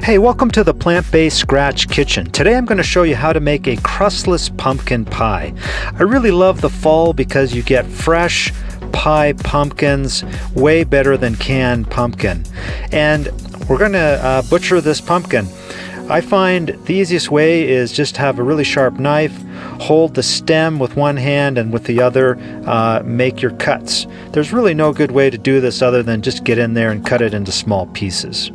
Hey, welcome to the Plant-Based Scratch Kitchen. Today I'm going to show you how to make a crustless pumpkin pie. I really love the fall because you get fresh pie pumpkins way better than canned pumpkin. And we're going to butcher this pumpkin. I find the easiest way is just have a really sharp knife, hold the stem with one hand and with the other make your cuts. There's really no good way to do this other than just get in there and cut it into small pieces.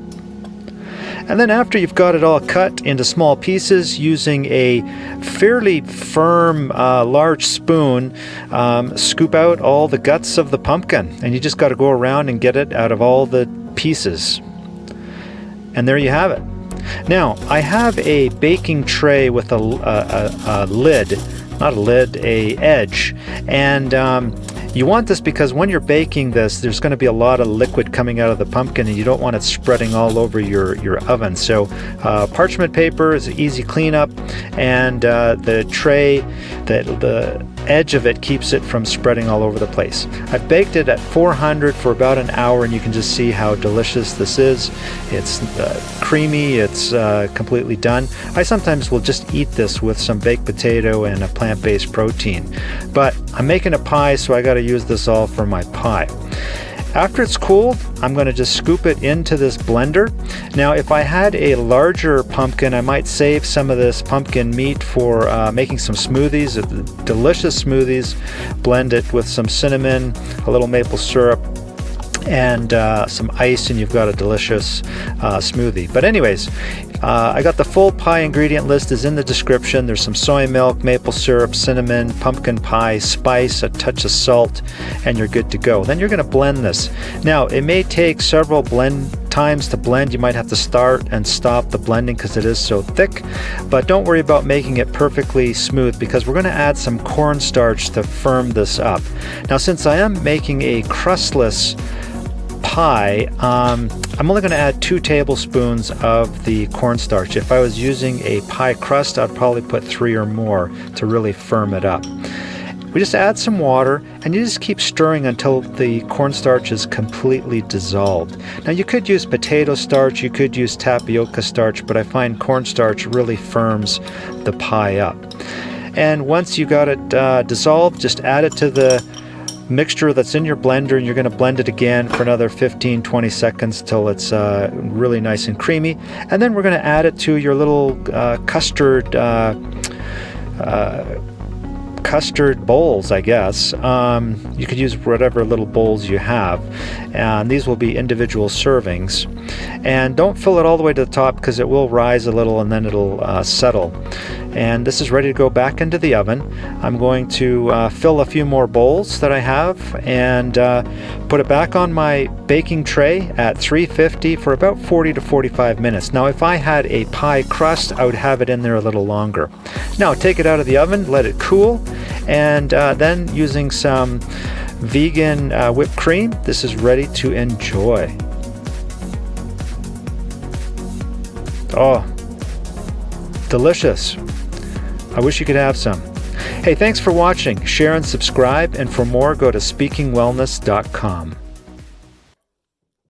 And then after you've got it all cut into small pieces using a fairly firm large spoon, scoop out all the guts of the pumpkin, and you just got to go around and get it out of all the pieces. And there you have it. Now, I have a baking tray with a lid, not a lid, a edge, and you want this because when you're baking this, there's going to be a lot of liquid coming out of the pumpkin and you don't want it spreading all over your oven. So parchment paper is an easy cleanup, and the tray, the edge of it keeps it from spreading all over the place. I've baked it at 400 for about an hour, and you can just see how delicious this is. It's creamy, it's completely done. I sometimes will just eat this with some baked potato and a plant-based protein, but I'm making a pie, so I got to use this all for my pie. After it's cooled, I'm going to just scoop it into this blender. Now, if I had a larger pumpkin, I might save some of this pumpkin meat for making some smoothies, delicious smoothies. Blend it with some cinnamon, a little maple syrup, and some ice, and you've got a delicious smoothie. But anyways, I got the full pie ingredient list is in the description. There's some soy milk, maple syrup, cinnamon, pumpkin pie, spice, a touch of salt, and you're good to go. Then you're going to blend this. Now, it may take several times to blend. You might have to start and stop the blending because it is so thick, but don't worry about making it perfectly smooth because we're going to add some cornstarch to firm this up. Now, since I am making a crustless pie, I'm only going to add 2 tablespoons of the cornstarch. If I was using a pie crust, I'd probably put 3 or more to really firm it up. We just add some water, and you just keep stirring until the cornstarch is completely dissolved. Now, you could use potato starch, you could use tapioca starch, but I find cornstarch really firms the pie up. And once you got it dissolved, just add it to the mixture that's in your blender, and you're going to blend it again for another 15-20 seconds till it's really nice and creamy. And then we're going to add it to your little custard bowls, I guess. You could use whatever little bowls you have, and these will be individual servings. And don't fill it all the way to the top because it will rise a little and then it'll settle. And this is ready to go back into the oven. I'm going to fill a few more bowls that I have and put it back on my baking tray at 350 for about 40 to 45 minutes. Now, if I had a pie crust, I would have it in there a little longer. Now, take it out of the oven, let it cool, and then using some vegan whipped cream, this is ready to enjoy. Oh, delicious. I wish you could have some. Hey, thanks for watching. Share and subscribe, and for more, go to speakingwellness.com.